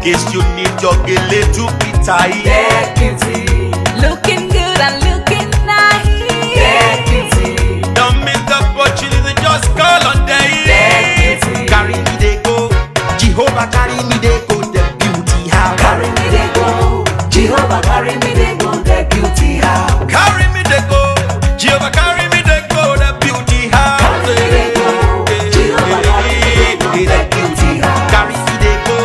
case you need your gele to be tight. Deputy, Looking good and looking nice. deputy, Don't miss the opportunity, just call on day. deputy. Carry me they go, Jehovah carry me they go, the beauty house. Carry me they go, Jehovah carry me they go, the beauty house. Carry me they go, Jehovah carry me they go, the beauty house. Carry me they go, Jehovah carry me they go, the beauty house. Carry me they go,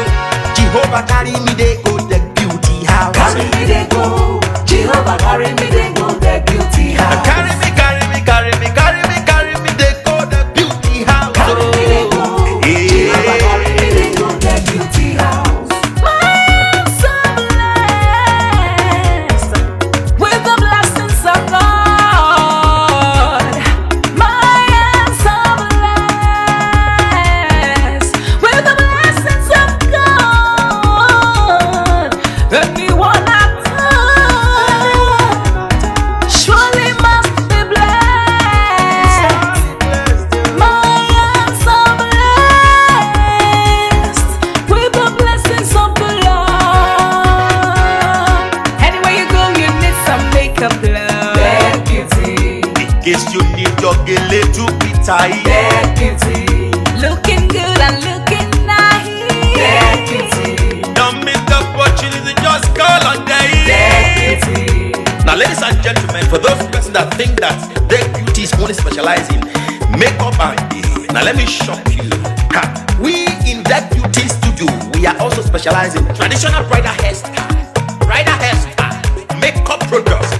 Jehovah carry me they go, the beauty house. Carry me they go, Jehovah carry me they go, the beauty house. Carry me, carry me, carry me, carry me, carry me they go, the beauty house. Carry me they go, Jehovah carry me they go, the beauty house. My hands are blessed with the blessings of God. My hands are blessed with the blessings of God. Anyone I touch surely must be blessed. My hands are blessed with the blessings of the Lord. Anywhere you go, you need some makeup, love. Deputy, In case you need your gele to be tight. deputy, Looking good and looking nice. deputy, Don't miss the opportunity, just call on day. deputy. Now, ladies and gentlemen, for those persons that think that their beauty is only specialized in makeup and hair, now let me shock you. Ha. We in that beauty studio, we are also specialized in traditional bridal hairstyle, makeup products.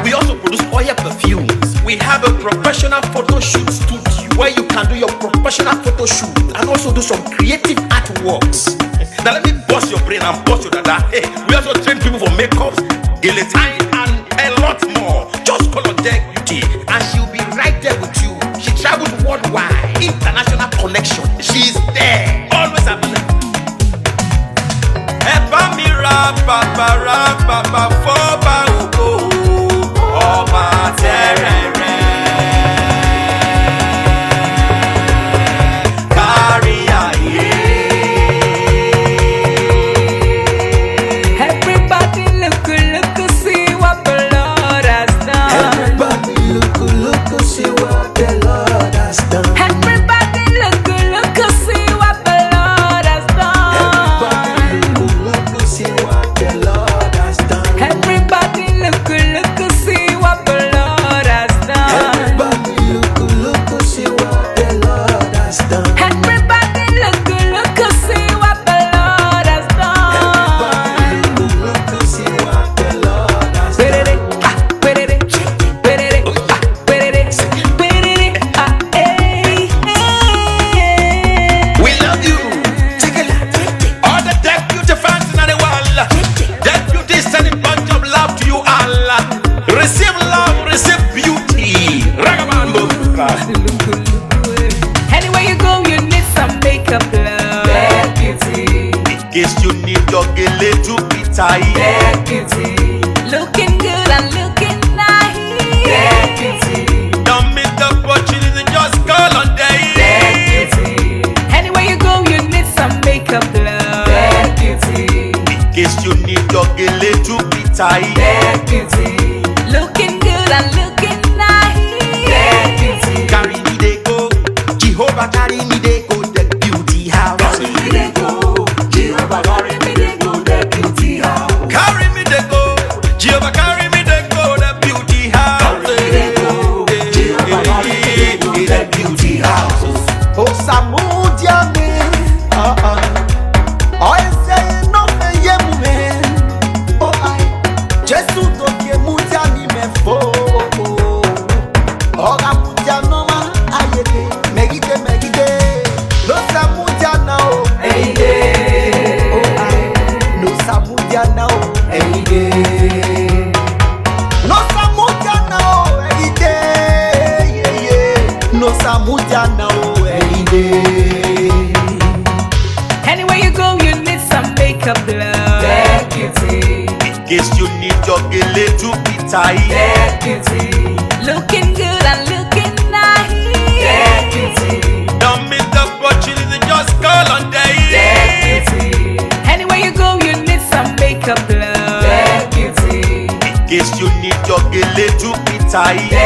We also produce oil perfumes. We have a professional photo shoot studio where you can do your professional photo shoot and also do some creative artworks. Now let me bust your brain and bust your dada. Hey, we also train people for makeups, guillotine, and a lot more. Just call on Deck Beauty and she'll be right there with you. She travels worldwide, international connection. She's there, always available. Eba mi ra baba foba ogo, ọba terere. Kárí ayé. Everybody look, see what the Lord has done. Everybody look, see what the Lord has done. Everybody look, see what the Lord has done. Everybody look, see what the Lord has done. Everybody look, see what the Lord has done. Everybody look, see what the Lord has done. Everybody look, see what the Lord has done. Everybody look, see what the Lord has done. We love you. All the Deck Beauty fans in the world. Deck Beauty is sending bunch of love to you all. Receive love, receive beauty. Ragabambo. Anywhere you go, you need some makeup, love. Deputy, In case you need your gele to be tight. deputy, Looking good and looking nice. deputy, Don't miss the opportunity, just call on day. deputy, Anywhere you go, you need some makeup, love. deputy, In case you need your gele to be tight. deputy, Looking good and looking nice. deputy. Carry me they go, Jehovah carry me they go, the beauty house. Carry me they go, Jehovah carry me they go, the beauty house. Carry me they go, Jehovah carry me they go, the beauty house. Carry me they go, Jehovah carry me they go, the beauty house. Oh, Samudia me, I say no me ye me. Oh, I just to ke mudia ni me fo. Oh, mudia no ma ayete, megide. No Samudia now, Hey day, oh, I no Samudia now, hey day. no Samudia now, yeah. No Samudia now, Anywhere you go, you need some makeup, love. Deputy, In case you need your gele to be tight. deputy, Looking good and looking nice. deputy, Don't miss the opportunity, just call on day. deputy. Anywhere you go, Tai.